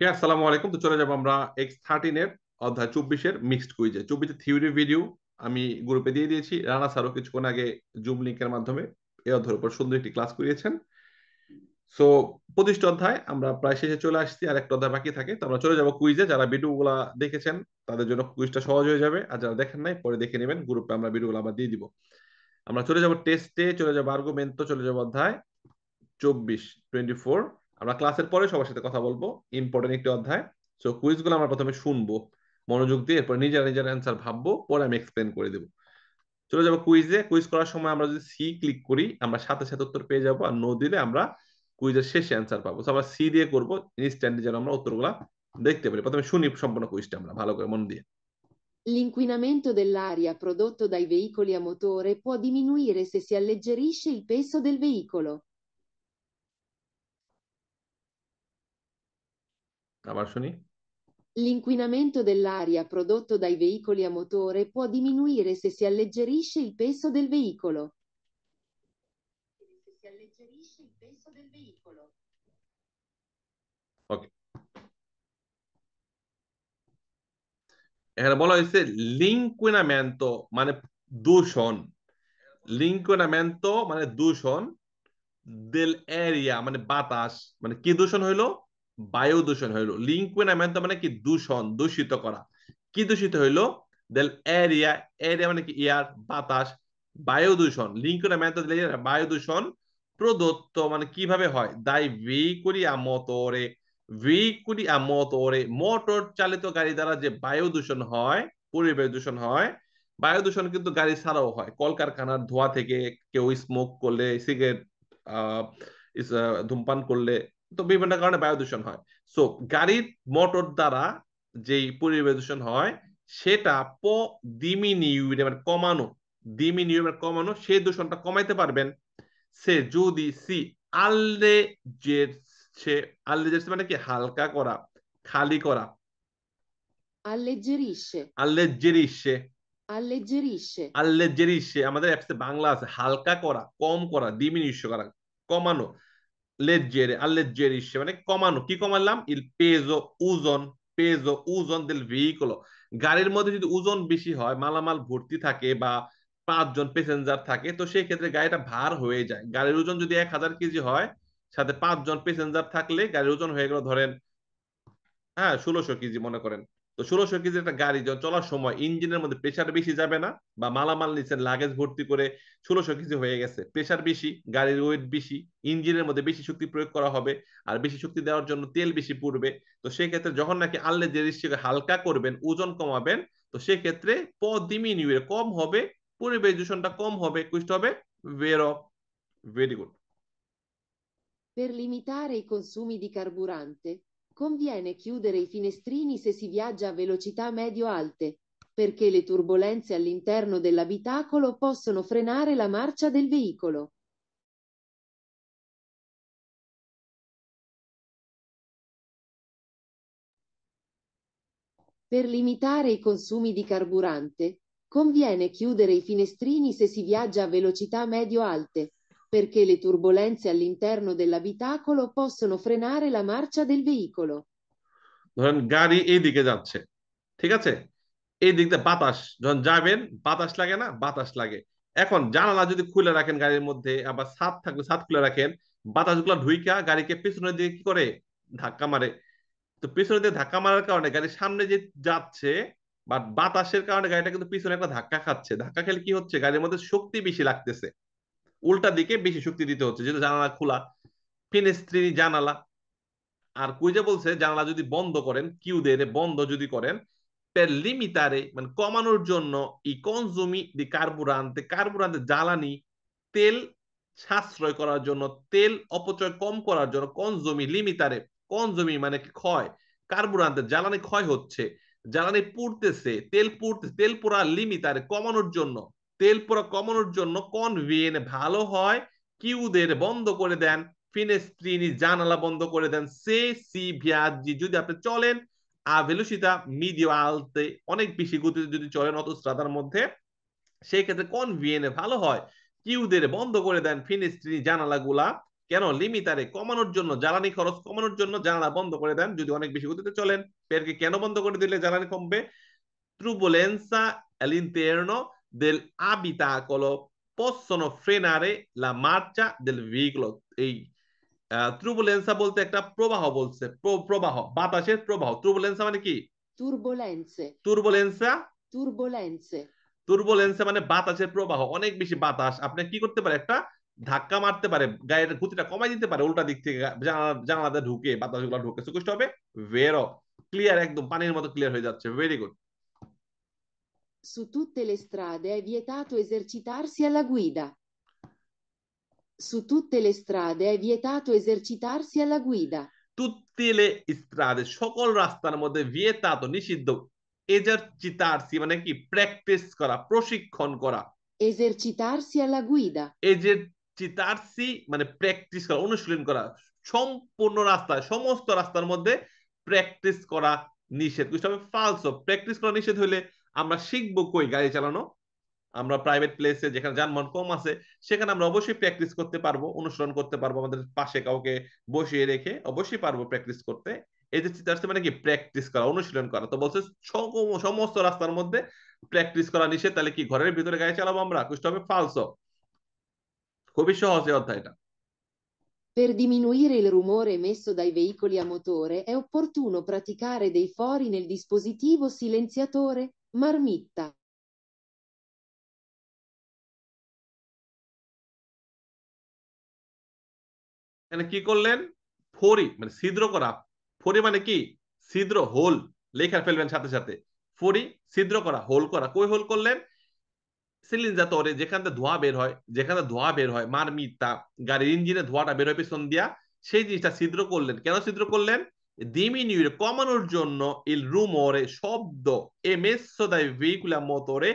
ওকে, আসসালামু আলাইকুম। তো চলে যাবো আমরা X13 এর অধ্যায় 24 এর মিক্সড কুইজে। 24 থিওরি ভিডিও আমি গ্রুপে দিয়ে দিয়েছি। রানা স্যারও কিছুক্ষণ আগে জুম লিংকের মাধ্যমে এই অধ্যায়ের উপর সুন্দর একটি ক্লাস করিয়েছেন। সো 25টা অধ্যায় আমরা প্রায় শেষে চলে আসছি, আর একটা অধ্যায় বাকি থাকে। তো আমরা চলে যাবো কুইজে। যারা ভিডিওগুলা দেখেছেন তাদের জন্য কুইজটা সহজ হয়ে যাবে, আর যারা দেখেন নাই পরে দেখে নেবেন, গ্রুপে আমরা ভিডিওগুলো আবার দিয়ে দিব। আমরা চলে যাবো টেস্টে, চলে যাবো আর্গুমেন্টো, চলে যাবো অধ্যায় 24। আমরা ক্লাসের পরে সবার সাথে কথা বলবো, ইম্পর্টেন্ট একটি অধ্যায়। সো কুইজগুলো আমরা প্রথমে শুনবো মনোযোগ দিয়ে, এরপর নিজের নিজের অ্যান্সার ভাববো, পরে আমি এক্সপ্লেন করে দেবো। চলে যাবো কুইজে। কুইজ করার সময় আমরা যদি সি ক্লিক করি আমরা সাথে সাথে উত্তর পেয়ে যাবো, আর নো দিলে আমরা কুইজের শেষে অ্যান্সার পাবো। আমরা সি দিয়ে করবো ইনস্ট্যান্টলি, যেন আমরা উত্তরগুলা দেখতে পারি। প্রথমে শুনি সম্পূর্ণ কুইজটা আমরা ভালো করে মন দিয়ে। L'inquinamento dell'aria prodotto dai veicoli a motore può diminuire se si alleggerisce il peso del veicolo. আবার শুনি। L'inquinamento dell'aria prodotto dai veicoli a motore può diminuire se si alleggerisce il peso del veicolo. Se si alleggerisce il peso del veicolo. ওকে, এখানে বলা হয়েছে লিঙ্কুইনামেন্টো মানে দূষণ। লিঙ্কুইনামেন্টো মানে দূষণ, দেল area মানে বাতাস, মানে কি দূষণ হইলো? বায়ু দূষণ হইলো। লিঙ্কুইনামেন্টো মানে কি? দূষণ, দূষিত করা। কি দূষিত হইলো? দেল এরিয়া, এরিয়া মানে কি? এয়ার, বাতাস। বায়ু দূষণ, লিঙ্কুইনামেন্টো দেল এরিয়া, বায়ু দূষণ প্রদত্ত মানে কিভাবে হয়? দাই ভেহিকুলি আ মোটরে, ভেহিকুলি আ মোটরে, মোটর চালিত গাড়ি দ্বারা যে বায়ু দূষণ হয়, পরিবেশ দূষণ হয়। বায়ু দূষণ কিন্তু গাড়ি ছাড়াও হয়, কলকারখানার ধোঁয়া থেকে, কেউ স্মোক করলে, সিগারেট আহ ধূমপান করলে, তো বিভিন্ন কারণে বায়ু দূষণ হয়। সো গাড়ির মোটর দ্বারা যেই পরিবেশ দূষণ হয় সেটা ডিমিনিউট মানে কমানো, ডিমিনিউট মানে কমানো, সেই দূষণটা কমাইতে পারবেন সে যদি সি আল্লেজেরছে। আল্লেজেরছে মানে কি? হালকা করা, খালি করা। Alleggerisce. আল্লেজেরিসে, Alleggerisce. আল্লেজেরিসে আমাদের অ্যাপসে বাংলা আছে। হালকা করা, কম করা, ডিমিনিশ করা, কমানো। লেজ্জেরে, আল্লেজ্জেরিসে মানে কমানো। কি কমালাম? ইল পেজো, ওজন। পেজো, ওজন দেল ভেহিকলো। গাড়ির মধ্যে যদি ওজন বেশি হয়, মালামাল ভর্তি থাকে, বা 5 জন প্যাসেঞ্জার থাকে, তো সেই ক্ষেত্রে গাড়িটা ভার হয়ে যায়। গাড়ির ওজন যদি 1000 কেজি হয়, সাথে 5 জন প্যাসেঞ্জার থাকলে গাড়ির ওজন হয়ে গেল ধরেন, হ্যাঁ, 1600 কেজি মনে করেন। তো 1600 কেজি একটা গাড়ি যখন চলার সময় ইঞ্জিনের মধ্যে প্রেশার বেশি যাবে না? বা মালামাল নিচ্ছেন লাগেজ ভর্তি করে, 1600 কেজি হয়ে গেছে, প্রেশার বেশি, গাড়ির ওয়েট বেশি, ইঞ্জিনের মধ্যে বেশি শক্তি প্রয়োগ করা হবে, আর বেশি শক্তি দেওয়ার জন্য তেল বেশি পুড়বে। তো সেক্ষেত্রে যখন নাকি আল্লে যে হালকা করবেন, ওজন কমাবেন, তো সেক্ষেত্রে ডিমিনিউয়ে কম হবে, পরিবেশ দূষণটা কম হবে, কুইষ্ট হবে ভেরো। Very good. Per limitare i consumi di carburante, conviene chiudere i finestrini se si viaggia a velocità medio-alte, perché le turbolenze all'interno dell'abitacolo possono frenare la marcia del veicolo. Per limitare i consumi di carburante, conviene chiudere i finestrini se si viaggia a velocità medio-alte, perché le turbolenze all'interno dell'abitacolo possono frenare la marcia del veicolo. ধরেন গাড়ি এইদিকে যাচ্ছে, ঠিক আছে? এই দিক দিয়ে বাতাস, যখন যাবেন বাতাস লাগে না? বাতাস লাগে। এখন জানালা যদি খুলে রাখেন গাড়ির মধ্যে, আবার ছাদ থাকলে ছাদ খুলে রাখেন, বাতাসগুলো ঢুইকা গাড়িকে পেছনের দিকে কি করে? ধাক্কা মারে। তো পিছনের দিকে ধাক্কা মারার কারণে গাড়ির সামনে যে যাচ্ছে, বা বাতাসের কারণে গাড়িটা কিন্তু পিছনে একটা ধাক্কা খাচ্ছে। ধাক্কা খেলে কি হচ্ছে? গাড়ির মধ্যে শক্তি বেশি লাগতেছে, উল্টা দিকে বেশি শক্তি দিতে হচ্ছে, যেহেতু জানালা খোলা। ফিনেস্ত্রি জানালা। আর কুইজে বলছে জানালা যদি বন্ধ করেন, কিউ দিয়ে বন্ধ যদি করেন, per limitare মানে কমানোর জন্য, ই কনজুমি দি কার্বুরান্তে, কার্বুরান্তে জ্বালানি, তেল সাশ্রয় করার জন্য, তেল অপচয় কম করার জন্য, কনজুমি লিমিটারে। কনজুমি মানে কি? ক্ষয়। কার্বুরান্তে জ্বালানি ক্ষয় হচ্ছে, জ্বালানি পুড়তেছে, তেল পুড়তেছে, তেল পোড়া লিমিটারে কমানোর জন্য, তেল পোড়া কমানোর জন্য কনভিয়েনে ভালো হয়, কিউদের বন্ধ করে দেন, ফিনেস্ট্রিনি জানালা বন্ধ করে দেন, সে সি ভিয়াজি যদি আপনি চলেন, ভেলোসিটা মিডিও আলতে অনেক বেশি গতিতে যদি চলেন অটোস্ট্রাদার মধ্যে, সেই ক্ষেত্রে কনভিয়েনে ভালো হয়, কিউদের বন্ধ করে দেন, ফিনেস্ট্রি জানালাগুলা, কেন? লিমিটারে কমানোর জন্য, জ্বালানি খরচ কমানোর জন্য জানালা বন্ধ করে দেন যদি অনেক বেশি গতিতে চলেন। পেরকে কেন বন্ধ করে দিলে জ্বালানি কমবে? Turbolenza all'interno dell'abitacolo possono frenare la marcia del veicolo। এই ট্রুবুলেন্সা বলতে একটা প্রবাহ বলছে, প্রবাহ, বাতাসের প্রবাহ। ট্রুবুলেন্সা মানে কি? Turbolenze. তুর্বুলেন্সা, Turbolenze. তুর্বুলেন্সা মানে বাতাসের প্রবাহ। অনেক বেশি বাতাস আপনি কি করতে পারে, একটা ধাক্কা মারতে পারে, গায়ের গতিটা কমাই দিতে পারে, উল্টা দিক থেকে জানালাতে ঢুকে বাতাসগুলো ঢুকে সুকুষ্ট হবে। ভেরো ক্লিয়ার, একদম পানির মতো ক্লিয়ার হয়ে যাচ্ছে। Very good. Su tutte le strade è vietato esercitarsi alla guida. Su tutte le strade è vietato esercitarsi alla guida. তুত্তিলে স্ত্রাদে, সকল রাস্তার মধ্যে, ভিয়েতাতো নিষিদ্ধ, এজারচিতারসি মানে কি? প্র্যাকটিস করা, প্রশিক্ষণ করা। Esercitarsi alla guida. এজারচিতারসি মানে প্র্যাকটিস করা, অনুশীলন করা। সম্পূর্ণ রাস্তায়, সমস্ত রাস্তার মধ্যে প্র্যাকটিস করা নিষেধ। বুঝতে হবে ফালসো। প্র্যাকটিস করা নিষেধ হইলে আমরা শিখবো কই গাড়ি চালানো? আমরা প্রাইভেট প্লেসে যেখানে যানবাহন কম আছে সেখানে আমরা অবশ্যই প্র্যাকটিস করতে পারবো, অনুসরণ করতে পারবো, আমাদের পাশে কাউকে বসিয়ে রেখে অবশ্যই পারবো প্র্যাকটিস করতে। এই যে চিত্তার্থে মানে কি? প্র্যাকটিস করা, অনুশীলন করা। তো বলছে সমস্ত রাস্তার মধ্যে প্র্যাকটিস করা নিষেধ। তাহলে কি ঘরের ভিতরে গাড়ি চালাবো আমরা? কুষ্ট হবে ফালসো। খুবই সহজ এই অধ্যায়টা। Per diminuire il rumore emesso dai veicoli a motore è opportuno praticare dei fori nel dispositivo silenziatore marmitta. এখানে কি করলেন? ফড়ি মানে ছিদ্র করা। ফড়ি মানে কি? ছিদ্র, হোল। লেখা ফেলবেন সাথে সাথে। ফড়ি, ছিদ্র করা, হোল করা। কই হোল করলেন? সিলিন্ডার, যেখান থেকে ধোঁয়া বের হয়, যেখানে ধোঁয়া বের হয়, মারমিতা, গাড়ির ইঞ্জিনে ধোঁয়াটা বের হয় পেছন দিয়া, সেই জিনিসটা ছিদ্র করলেন। কেন ছিদ্র করলেন? ডিমিনিউর কমানোর জন্য, ইল রুমোরে শব্দ, এমেসো দাই ভেহিকুলা মোটরে,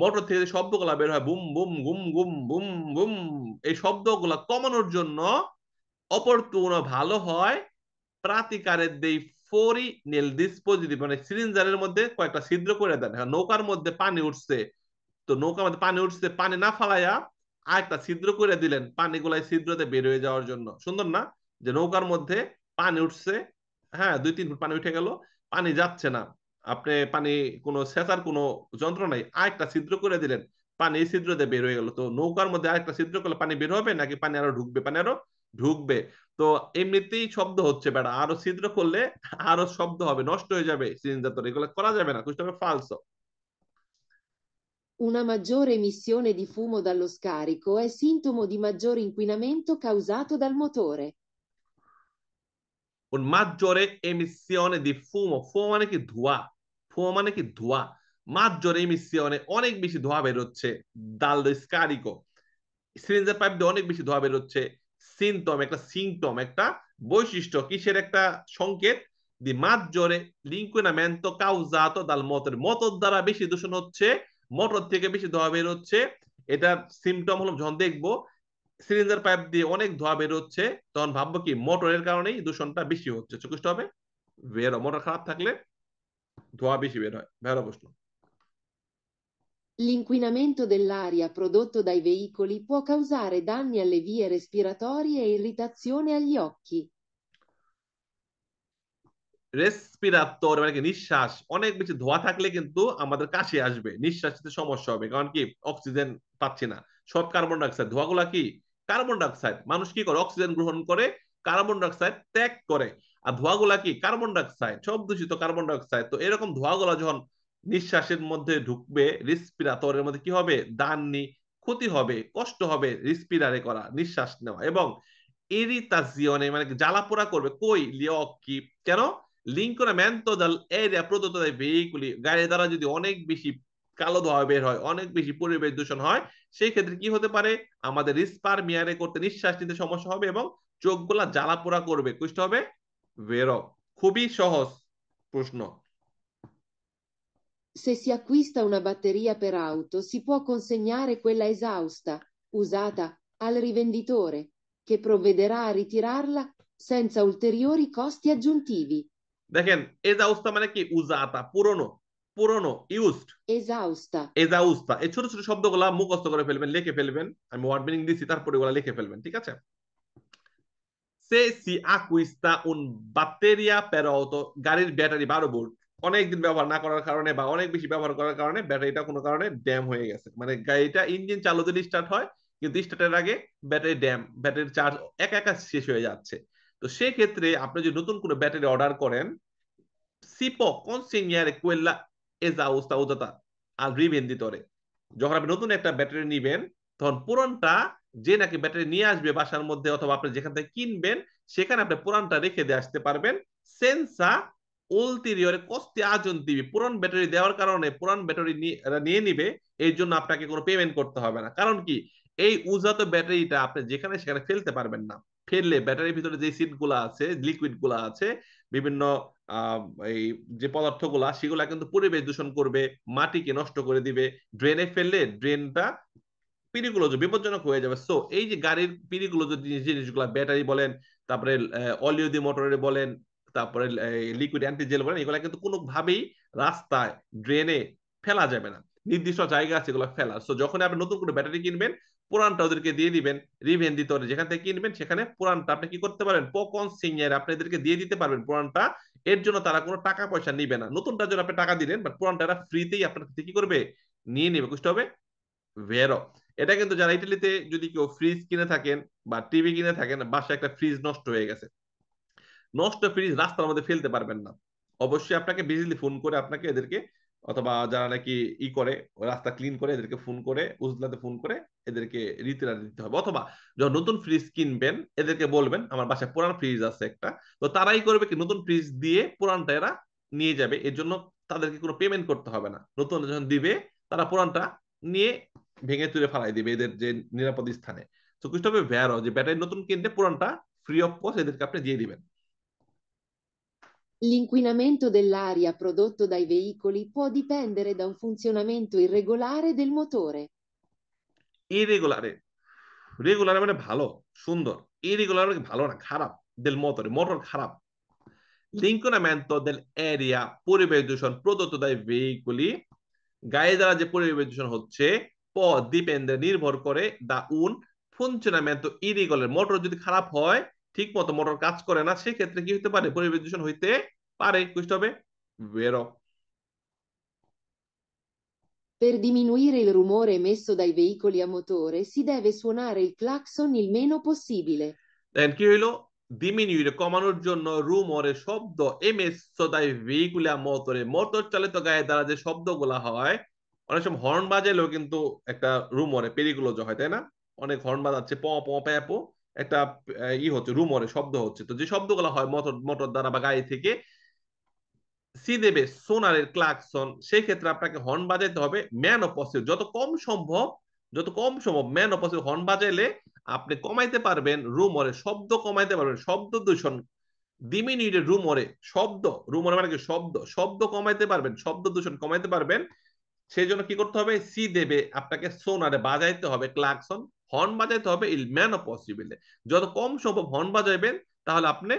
মোটর থেকে যে শব্দগুলা বের হয়, বুম বুম গুম গুম বুম বুম, এই শব্দগুলা কমানোর জন্য অপরতুন ভালো হয় প্রাতিকারের দেই ফোরি নেল ডিসপোজিটিভ মানে সিলিন্ডারের মধ্যে কয়েকটা ছিদ্র করে দেন। নৌকার মধ্যে পানি উঠছে, তো নৌকার মধ্যে পানি উঠছে, পানি না ফালাইয়া আরেকটা ছিদ্র করে দিলেন পানি গুলাই ছিদ্রতে বের হয়ে যাওয়ার জন্য। সুন্দর না? যে নৌকার মধ্যে পানি উঠছে, হ্যাঁ 2-3 ফুট পানি উঠে গেল, পানি যাচ্ছে না, আপনি পানি কোনো সেচার কোনো যন্ত্র নাই, আরেকটা ছিদ্র করে দিলেন, পানি এই ছিদ্র দিয়ে বের হয়ে গেল। তো নৌকার মধ্যে আরেকটা ছিদ্র করলে পানি বের হবে নাকি পানি আরো ঢুকবে? পানি আরো ঢুকবে। তো এমনিতেই শব্দ হচ্ছে বেড়া, আরো ছিদ্র করলে আরো শব্দ হবে, নষ্ট হয়ে যাবে সিলিন্ডার। এগুলো করা যাবে না, বুঝতে হবে ফালসো। Una maggiore emissione di fumo dallo scarico è sintomo di maggiore inquinamento causato dal motore. Un maggiore emissione di fumo, ফুমো মানে কি? ধোঁয়া। ফুমো মানে কি? ধোঁয়া। maggiore emissione অনেক বেশি ধোঁয়া বের হচ্ছে, dallo scarico সিলিন্ডার পাইপ দিয়ে অনেক বেশি ধোঁয়া বের হচ্ছে। সিমটম, একটা সিমটম, একটা বৈশিষ্ট্য, কিসের একটা সংকেত? দি maggiore l'inquinamento causato dal motor, motor দ্বারা বেশি দূষণ হচ্ছে, মোটর থেকে বেশি ধোঁয়া বের হচ্ছে। এটা সিমটম হলো যখন দেখবো সিলিন্ডার পাইপ দিয়ে অনেক ধোঁয়া বের হচ্ছে, তখন ভাববো কি মোটরের কারণেই দূষণটা বেশি হচ্ছে। চোখষ্ট হবে বেরো, মোটর খারাপ থাকলে ধোঁয়া বেশি বের হয়। বেরো প্রশ্ন। L'inquinamento dell'aria prodotto dai veicoli può causare danni alle vie respiratorie e irritazione agli occhi. রেসপিরাতর মানে কি? নিঃশ্বাস। অনেক বেশি ধোঁয়া থাকলে কিন্তু আমাদের কাশি আসবে, নিঃশ্বাস নিতে সমস্যা হবে, কারণ কি অক্সিজেন পাচ্ছি না। সব কার্বন ডাইঅক্সাইড। ধোঁয়াগুলা কি? Carbon dioxide. মানুষ কি করে? অক্সিজেন গ্রহণ করে, কার্বন ডাইঅক্সাইড ত্যাগ করে। আর ধোঁয়াগুলা কি? কার্বন ডাইঅক্সাইড, সব দূষিত কার্বন ডাইঅক্সাইড। তো এরকম ধোঁয়াগুলা যখন নিঃশ্বাসের মধ্যে ঢুকবে, রেসপিরাতরের মধ্যে কি হবে? দান্নি, ক্ষতি হবে, কষ্ট হবে রেসপিরারে করা, নিঃশ্বাস নেওয়া। এবং ইরিতাজিওনে মানে জ্বালা পোড়া করবে। কই? লিওকি। কেন? l'inquinamento dall'aria prodotto dai veicoli, গাড়ি দ্বারা যদি অনেক বেশি কালো ধোঁয়া বের হয়, অনেক বেশি পরিবেশ দূষণ হয়, সেই ক্ষেত্রে কি হতে পারে? আমাদের রিস্পারমিয়ারে করতে, নিঃশ্বাস নিতে সমস্যা হবে এবং চোখগুলা জ্বালা পোড়া করবে। কুষ্ট হবে বেরো। খুবই সহজ প্রশ্ন। Se si acquista una batteria per auto, si può consegnare quella esausta, usata, al rivenditore, che provvederà a ritirarla senza ulteriori costi aggiuntivi. দেখেন এজাউস্তা মানে কি? উজাতা, পুরনো, পুরনো, ইউজড। Esausta. এজাউস্তা, এই ছোট ছোট শব্দগুলা মুখস্থ করে ফেলবেন, লিখে ফেলবেন। আমি ওয়ার্ড মিনিং দিচ্ছি, তারপরে ওগুলা লিখে ফেলবেন, ঠিক আছে? se si acquista un batteria per auto, গাড়ির ব্যাটারি 12 ভোল্ট অনেকদিন ব্যবহার না করার কারণে বা অনেক বেশি ব্যবহার করার কারণে ব্যাটারিটা কোনো কারণে ড্যাম হয়ে গেছে, মানে গাড়িটা ইঞ্জিন চালু দিলে স্টার্ট হয় কিন্তু স্টার্টের আগে ব্যাটারি ড্যাম, ব্যাটারির চার্জ একা একা শেষ হয়ে যাচ্ছে। তো সেক্ষেত্রে আপনি যদি নতুন কোনো ব্যাটারি অর্ডার করেন, si può consegnare quella esausta usata al rivenditore। যখন আপনি নতুন একটা ব্যাটারি নিবেন তখন পুরনটা যে নাকি ব্যাটারি নিয়ে আসবে বাসার মধ্যে অথবা আপনি যেখান থেকে কিনবেন সেখানে আপনি পুরানটা রেখে দিয়ে আসতে পারবেন। সেন্সা ulteriore costi aggiuntivi, পুরান ব্যাটারি দেওয়ার কারণে পুরান ব্যাটারি নিয়ে নিবে, এই জন্য আপনাকে কোনো পেমেন্ট করতে হবে না। কারণ কি, এই উজাত ব্যাটারিটা আপনি যেখানে সেখানে ফেলতে পারবেন না। ফেললে ব্যাটারির ভিতরে যে সিড গুলা আছে, লিকুইড গুলা আছে, বিভিন্ন আহ এই যে পদার্থগুলা সেগুলা কিন্তু পরিবেশ দূষণ করবে, মাটিকে নষ্ট করে দিবে। ড্রেনে ফেললে ড্রেনটা পিরিগুলো বিপজ্জনক হয়ে যাবে। সো এই যে গাড়ির পিরিগুলো জিনিসগুলো, ব্যাটারি বলেন, তারপরে অলিও দি মোটরে বলেন, তারপরে লিকুইড অ্যান্টিজেল বলেন, এগুলো কিন্তু কোনোভাবেই রাস্তায় ড্রেনে ফেলা যাবে না। নির্দিষ্ট জায়গা আছে এগুলো ফেলার। সো যখন আপনি নতুন করে ব্যাটারি কিনবেন পুরানটা ওদেরকে দিয়ে দিবেন, রিভেন্দিতরে যেখান থেকে কিনবেন সেখানে পুরানটা আপনি কি করতে পারেন, পকন সিনিয়র আপনি এদেরকে দিয়ে দিতে পারবেন পুরানটা। এর জন্য তারা কোনো টাকা পয়সা নিবে না। নতুনটার জন্য আপনি টাকা দিলেন, বাট পুরানটা এরা ফ্রিতেই আপনার থেকে কি করবে, নিয়ে নেবে। বুঝতে হবে ভেরো। এটা কিন্তু যারা ইটালিতে যদি কেউ ফ্রিজ কিনে থাকেন বা টিভি কিনে থাকেন, বাসায় একটা ফ্রিজ নষ্ট হয়ে গেছে, নষ্ট ফ্রিজ রাস্তার মধ্যে ফেলতে পারবেন না। অবশ্যই আপনাকে বিজলি ফোন করে আপনাকে এদেরকে, অথবা যারা নাকি করে রাস্তা ক্লিন করে এদেরকে ফোন করে, উজলাতে ফোন করে এদেরকে রীতিরা দিতে হবে। অথবা যখন নতুন ফ্রিজ কিনবেন এদেরকে বলবেন আমার বাসায় পুরান ফ্রিজ আছে একটা, তো তারাই করবে কি নতুন ফ্রিজ দিয়ে পুরানটা এরা নিয়ে যাবে। এর জন্য তাদেরকে কোনো পেমেন্ট করতে হবে না। নতুন যখন দিবে তারা পুরানটা নিয়ে ভেঙে চুরে ফালাই দিবে এদের যে নিরাপদ স্থানে। তো কিছু হবে ভ্যারো যে ব্যাটারি নতুন কিনতে পুরানটা ফ্রি অফ কস্ট এদেরকে আপনি দিয়ে দিবেন। L'inquinamento dell'aria prodotto dai veicoli può dipendere da un funzionamento irregolare del motore. ইরেগুলারে, রেগুলার মানে ভালো, সুন্দর। ইরেগুলার মানে ভালো না, খারাপ। del motore, মোটর খারাপ। l'inquinamento dell'aria, পরিবেশ দূষণ prodotto dai veicoli, গাড়ি দ্বারা যে পরিবেশ দূষণ হচ্ছে, può dipende নির্ভর করে da un funzionamento irregolare, motor যদি খারাপ হয়, ঠিক মতো মোটর কাজ করে না, সেক্ষেত্রে কি হতে পারে, পরিবেশ দূষণ হইতে পারে। বুঝতে হবে বেরো। Per diminuire il rumore emesso dai veicoli a motore si deve suonare il clacson il meno possibile. দেখেন কি হইলো, ডিমিনিউরে কমানোর জন্য রুমরে শব্দ এমএসো দাই ভেহিকুলা মোটরে, মোটর চালিত গাড়ি দ্বারা যে শব্দগুলা হয়, অনেক সময় হর্ন বাজাইলেও কিন্তু একটা রুমরে পেরিকুলোজ হয়, তাই না? অনেক হর্ন বাজাচ্ছে প প প্যাপো, একটা হচ্ছে রুমরে শব্দ হচ্ছে। তো যে শব্দগুলো হয় মোটর মোটর দ্বারা বা গাড়ি থেকে, সি দেবে সোনারের ক্লাকসন, সেই ক্ষেত্রে আপনাকে হর্ন বাজাইতে হবে ম্যান অফ পসিবল, যত কম সম্ভব, যত কম সম্ভব ম্যান অফ পসিবল হর্ন বাজাইলে আপনি কমাইতে পারবেন রুমরে শব্দ, কমাইতে পারবেন শব্দ দূষণ। ডিমিনিউটেড রুমরে শব্দ, রুমরে মানে কি শব্দ, শব্দ কমাইতে পারবেন, শব্দ দূষণ কমাইতে পারবেন। সেই জন্য কি করতে হবে, সি দেবে আপনাকে সোনারে বাজাইতে হবে ক্লাকসন, হর্ন বাজাইতে হবে ইল ম্যান অফ পসিবলে। যত কম সম্ভব হর্ন বাজাইবেন তাহলে আপনি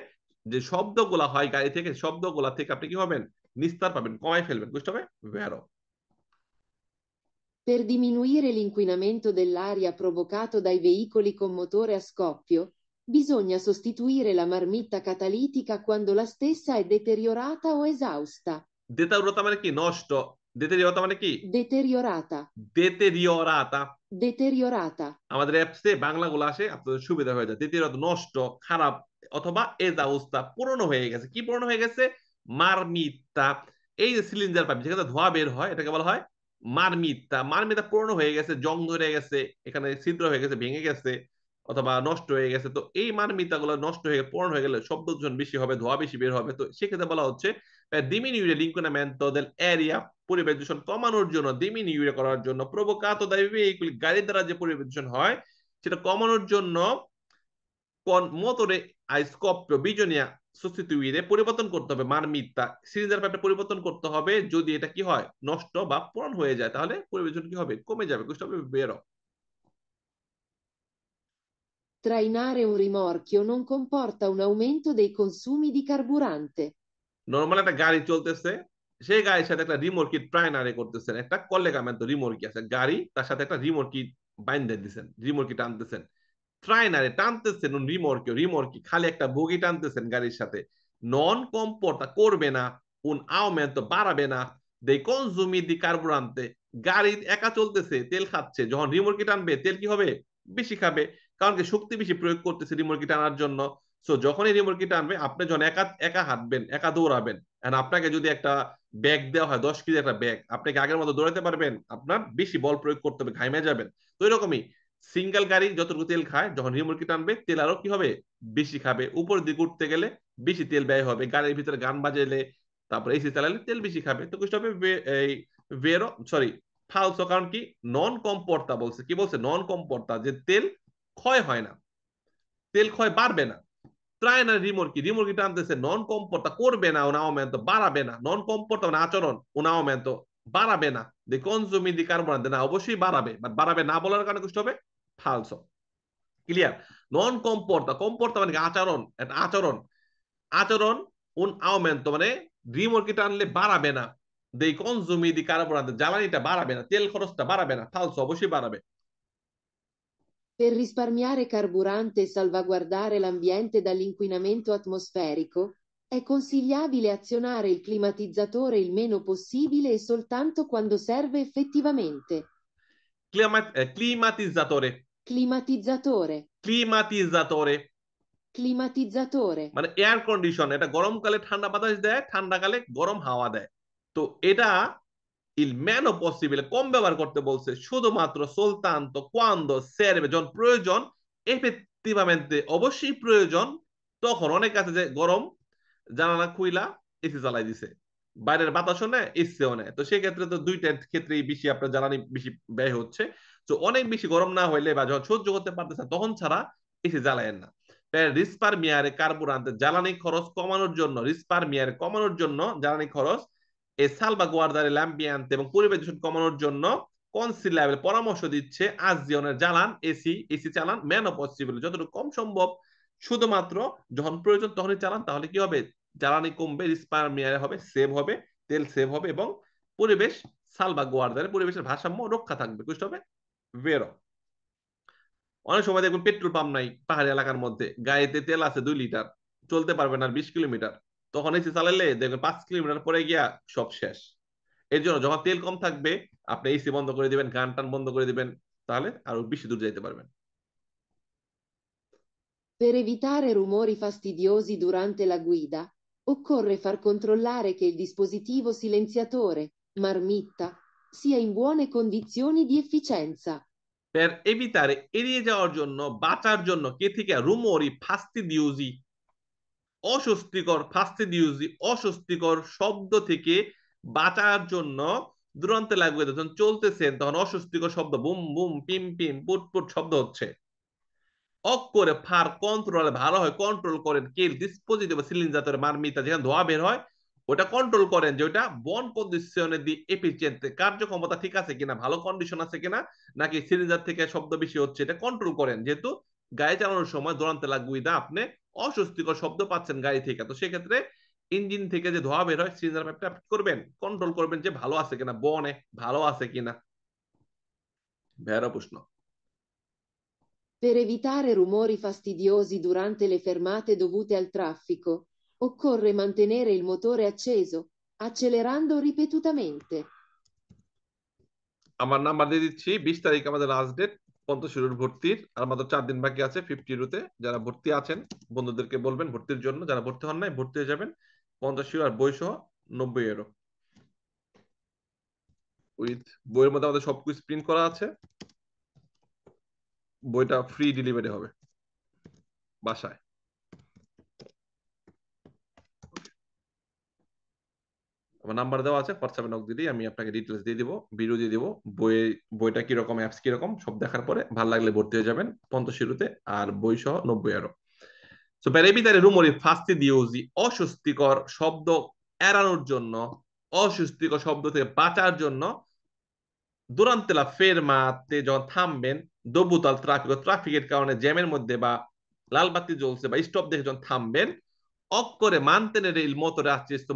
যে শব্দগুলা হয় গাড়ি থেকে, শব্দগুলা থেকে আপনি কি হবেন, নিস্তার পাবেন, কমাই ফেলবেন। বুঝতে হবে ভেরো। Per diminuire l'inquinamento dell'aria provocato dai veicoli con motore a scoppio, bisogna sostituire la marmitta catalitica quando la stessa è deteriorata o esausta. দেতাউরতা মানে কি নষ্ট, দেতেরিয়তা মানে কি Deteriorata. দেতেরিয়রাতা। Deteriorata. আমাদের অ্যাপসে বাংলাগুলো আসে আপনাদের সুবিধা হয়ে যায়। দেতেরিয়তা নষ্ট, খারাপ, অথবা এজাউস্তা পুরনো হয়ে গেছে। কি পুরনো হয়ে গেছে, মারমিতা। এই যে সিলিন্ডার পাইপ যেখানে ধোঁয়া বের হয় এটাকে বলা হয় মারমিতা। মারমিতা পুরনো হয়ে গেছে, জং ধরে গেছে, এখানে ছিদ্র হয়ে গেছে, ভেঙে গেছে, অথবা নষ্ট হয়ে গেছে। তো এই মারমিতা গুলো নষ্ট হয়ে পুরনো হয়ে গেলে শব্দ দূষণ বেশি হবে, ধোঁয়া বেশি বের হবে। তো সেক্ষেত্রে বলা হচ্ছে diminuire l'inquinamento dell'aria, পরিবেশ দূষণ কমানোর জন্য, ডিমিনিউরে করার জন্য, প্রভোকাতো দাই ভেহিকুল, গাড়ি দ্বারা যে পরিবেশ দূষণ হয় সেটা কমানোর জন্য, কোন মোটরে আইস্কোপ্য বিজনিয়া সুস্তিতুইরে পরিবর্তন করতে হবে মারমিতা, সিলিন্ডার পাইপটা পরিবর্তন করতে হবে। যদি এটা কি হয়, নষ্ট বা পুরান হয়ে যায় তাহলে পরিবেশ দূষণ কি হবে, কমে যাবে। বুঝতে হবে বেরো। Trainare un rimorchio non comporta un aumento dei consumi di carburante. Normal একটা গাড়ি চলতেছে, সেই গাড়ির সাথে একটা রিমোটকি ট্রাইনারে করতেছেন, একটা কল্লেগামেন্ট রিমোটকি আছে গাড়ি, তার সাথে একটা রিমোটকি বাইন্ধে দিচ্ছেন, রিমোটকি টানতেছেন। ট্রাইনারে টানতেছেন রিমোরকে খালি একটা বগি টানতেছেন গাড়ির সাথে, নন কম্পোর্টা করবে না, un aumento বাড়াবে না, dei consumi di carburante, গাড়ি একা চলতেছে তেল খাচ্ছে, যখন রিমোরকে টানবে তেল কি হবে, বেশি খাবে, কারণ কি শক্তি বেশি প্রয়োগ করতেছে রিমোরকে টানার জন্য। সো যখনই রিমোরকে টানবে, আপনি যখন একা একা হাঁটবেন, একা দৌড়াবেন, and আপনাকে যদি একটা ব্যাগ দেওয়া হয় 10 কেজি একটা ব্যাগ, আপনি কি আগের মতো দৌড়াতে পারবেন? আপনার বেশি বল প্রয়োগ করতে হবে, ঘাইমে যাবেন। তো এরকমই সিঙ্গেল গাড়ি যতটুকু তেল খায়, যখন রিমোটকে টানবে তেল আরো কি হবে, বেশি খাবে, উপর দিকে উঠতে গেলে বেশি তেল ব্যয় হবে, গাড়ির ভিতরে গান বাজালে তারপর এসি চালালে তেল বেশি খাবে। তো কিছু হবে এই ভেরো সরি ফালসো, কারণ কি নন কম্পোর্তা বলছে, কি বলছে, নন কম্পোর্তা, যে তেল ক্ষয় হয় না, তেল ক্ষয় বাড়বে না। ট্রায় না রিমোর্কি টানতেছে, নন কম্পোর্তা করবে না, un aumento বাড়াবে না, নন কম্পোর্তা মানে আচরণ, un aumento বাড়াবে না, de consumi di carburante না অবশ্যই বাড়াবে, বাট বাড়াবে না বলার কারণে কিছু হবে ফালসো। ক্লিয়ার? নন কম্পোর্তা মানে আচরণ, একটা আচরণ, আচরণ un aumento মানে রিমোর্কি টানলে বাড়াবে না, dei consumi di carburante জ্বালানিটা বাড়াবে না, তেল খরচটা বাড়াবে না, ফালসো অবশ্যই বাড়াবে। Per risparmiare carburante e salvaguardare l'ambiente dall'inquinamento atmosferico, è consigliabile azionare il climatizzatore il meno possibile e soltanto quando serve effettivamente. ক্লিমাটিজাতরে, Climatizzatore, ক্লিমাটিজাতরে climatizzatore. মানে এয়ার কন্ডিশন, এটা গরমকালে ঠান্ডা বাতাস দেয়, ঠান্ডাকালে গরম হাওয়া দেয়। তো এটা il meno possibile কম ব্যবহার করতে বলছে, শুধুমাত্র soltanto quando serve যখন প্রয়োজন, effettivamente অবশ্যই প্রয়োজন, তখন অনেক আছে যে গরম জানালা খুইলা এসি চালাই দিছে, বাইরের বাতাসও নেয় এসিও নেয়, তো সেক্ষেত্রে তো দুইটার ক্ষেত্রেই বেশি আপনার জ্বালানি বেশি ব্যয় হচ্ছে। তো অনেক বেশি গরম না হইলে বা যখন সহ্য করতে পারতেছে তখন ছাড়া এসি জ্বালায়েন না। রিস্পারমিয়ারে কার্বুরান্তে জ্বালানি খরচ কমানোর জন্য, রিস্পারমিয়ারে কমানোর জন্য জ্বালানি খরচ, এ সালভাগুয়ার্দারে ল্যাম্বিয়ান্তে এবং পরিবেশ দূষণ কমানোর জন্য কনসিলাবেল পরামর্শ দিচ্ছে আজিওনের জ্বালান এসি চালান মেনো পসিবল যতটুকু কম সম্ভব, শুধুমাত্র যখন প্রয়োজন তখনই চালান, তাহলে কি হবে, জ্বালানি কমবে, রিস্পারমিয়ারে হবে, সেভ হবে, তেল সেভ হবে এবং পরিবেশ সালভাগুয়ার্দারে পরিবেশের ভারসাম্য রক্ষা থাকবে, বুঝতে হবে ভেরো। অনেক সময় দেখবেন পেট্রোল পাম্প নাই পাহাড়ি এলাকার মধ্যে, গাড়িতে তেল আছে 2 লিটার, চলতে পারবেন আর 20 কিলোমিটার, তখন এসি চালালে দেখবেন 5 কিলোমিটার পরে গিয়া সব শেষ। এর জন্য যখন তেল কম থাকবে আপনি এসি বন্ধ করে দিবেন, গান টান বন্ধ করে দিবেন, তাহলে আরো বেশি দূর যাইতে পারবেন। Per evitare rumori fastidiosi durante la guida, occorre far controllare che il dispositivo silenziatore, marmitta, sia in buone condizioni di efficienza. per evitare এড়িয়ে যাওয়ার জন্য, বাঁচার জন্য কে থেকে, রুমোরি ফাস্তিদিউজি অস্বস্তিকর শব্দ থেকে বাঁচার জন্য, দুরন্তে লাগবে যখন চলতেছেন তখন অস্বস্তিকর শব্দ, boom boom Pym Pym put put শব্দ হচ্ছে, করে ফার কন্ট্রোল ভালো হয় কন্ট্রোল করেন কে ডিসপোজিটিভ সিলিন্ডার মারমিতা, যেখানে ধোয়া বের হয় ওটা কন্ট্রোল করেন যে ওটা বন কন্ডিশনে দি এফিসিয়েন্ট, কার্যক্ষমতা ঠিক আছে কিনা, ভালো কন্ডিশন আছে কিনা, নাকি সিলিন্ডার থেকে শব্দ বেশি হচ্ছে, এটা কন্ট্রোল করেন, যেহেতু গাড়ি চালানোর সময় দৌড়ান্তে লাগুইদা আপনি অস্বস্তিকর শব্দ পাচ্ছেন গাড়ি থেকে, তো সেক্ষেত্রে ইঞ্জিন থেকে যে ধোয়া বের হয় সিলিন্ডার পাইপটা করবেন, কন্ট্রোল করবেন যে ভালো আছে কিনা, বনে ভালো আছে কিনা। ভেড়া প্রশ্ন। Per evitare rumori fastidiosi durante le fermate dovute al traffico, occorre mantenere il motore acceso, accelerando ripetutamente. আমার নাম্বার দিয়ে দিচ্ছি, 20 তারিখ আমাদের লাস্ট ডেট 50 ভর্তির, আর মাত্র 4 দিন বাকি আছে 50 যারা ভর্তি আছেন বন্ধুদেরকে বলবেন ভর্তির জন্য, যারা ভর্তি হন নাই ভর্তি হয়ে যাবেন, 50 আর বই সহ 90 উইথ বইয়ের মধ্যে আমাদের সবকিছু প্রিন্ট করা আছে, বইটা ফ্রি ডেলিভারি হবে বাসায়। আমার নাম্বার দেওয়া আছে, হোয়াটসঅ্যাপে নক দিলেই আমি আপনাকে ডিটেলস দিয়ে দিব, ভিডিও দিয়ে দিব, বইটা কিরকম, অ্যাপস কিরকম সব দেখার পরে ভালো লাগলে ভর্তি হয়ে যাবেন 50 আর বই সহ 90। So, per evitare rumori fastidiosi, অস্বস্তিকর শব্দ এড়ানোর জন্য, অস্বস্তিকর শব্দ থেকে বাঁচার জন্য, durante la fermate যখন থামবেন, dovuto al traffico ট্রাফিকের কারণে জ্যামের মধ্যে বা লাল বাতি জ্বলছে বা স্টপ দেখে যখন থামবেন, অক্ষরে mantenere il motore acceso,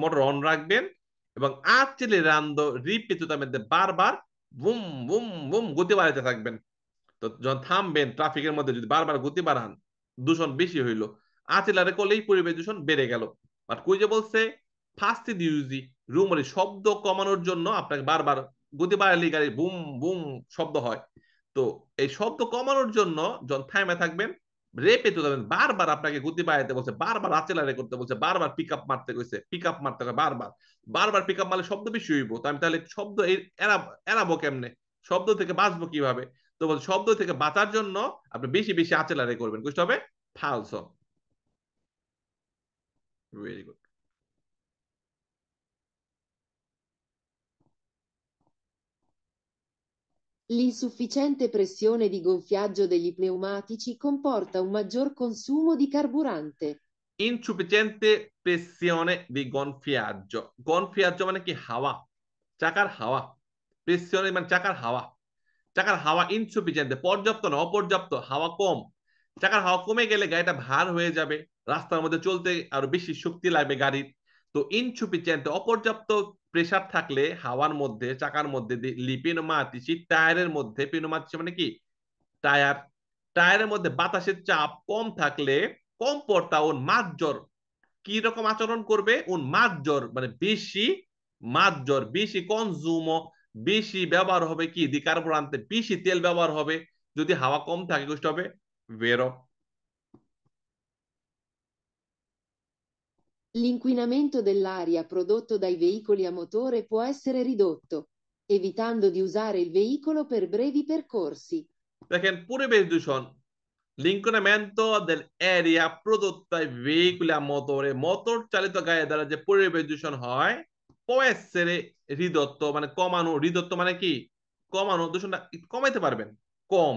motor on রাখবেন এবং accelerando ripetutamente বারবার বুম বুম বুম গতি বাড়াতে থাকবেন, তো যখন থামবেন ট্রাফিকের মধ্যে যদি বারবার গতি বাড়ান, দূষণ বেশি হইলো, আচেলারে করলেই পরিবেশ দূষণ বেড়ে গেল। বাট কই যে বলছে ফার্স্ট ইউজি রুমরে শব্দ কমানোর জন্য আপনাকে বারবার গতি বাড়ালে গাড়ি বুম বুম শব্দ হয়। তো এই শব্দ কমানোর জন্য যখন থামে থাকবেন, রেপে তো যাবেন, বারবার আপনাকে গতি বাড়াইতে বলছে, বারবার আচেলারে করতে বলছে, বারবার পিক আপ মারতে কইছে, পিক আপ মারতে হবে বারবার। বারবার পিক আপ মারলে শব্দ বেশি হইব, তো আমি তাহলে শব্দ এড়াবো কেমনে, শব্দ থেকে বাঁচবো কিভাবে? তো বলছে শব্দ থেকে বাঁচার জন্য আপনি বেশি বেশি আচেলারে করবেন, বুঝতে হবে ফালসো। Very good. L'insufficiente pressione di gonfiaggio degli pneumatici comporta un maggior consumo di carburante. ইনসুফিসিয়েন্তে প্রেসিয়নে দি গনফিয়াজ্জো, গনফিয়াজ্জো মানে কি হাওয়া, চাকার হাওয়া, প্রেসিয়নে মানে চাকার হাওয়া, চাকার হাওয়া ইনসুফিসিয়েন্ট পর্যাপ্ত না, অপর্যাপ্ত, হাওয়া কম। চাকার হাওয়া কমে গেলে গাড়িটা ভার হয়ে যাবে, রাস্তার মধ্যে চলতে আরো বেশি শক্তি লাগবে গাড়ির। তো ইনসুফিসিয়েন্ট অপর্যাপ্ত প্রেসার থাকলে হাওয়ার মধ্যে, চাকার মধ্যে লিপিনোমাতিসি টায়ারের মধ্যে, পিনোমাতিসি মানে কি টায়ার, টায়ারের মধ্যে বাতাসের চাপ কম থাকলে কম্পোর্টা ওন মাঝজর, কি রকম আচরণ করবে, ওন মাঝজর মানে বেশি, মাঝজর বেশি কনজুম, বেশি ব্যবহার হবে কি দি কার্বোরান্তে, বেশি তেল ব্যবহার হবে যদি হাওয়া কম থাকে, কষ্ট হবে ভেরো। L'inquinamento dell'aria prodotto dai veicoli a motore può essere ridotto, evitando di usare il veicolo per brevi percorsi. দেখেন পরিবেশ দূষণ, l'inquinamento dell'aria prodotto dai veicoli a motore, motor চালিত গাড়ি দ্বারা যে পরিবেশ দূষণ হয়, può essere ridotto মানে কমানো, রিদত্ত মানে কি কমানো, দূষণটা কমাইতে পারবেন, কম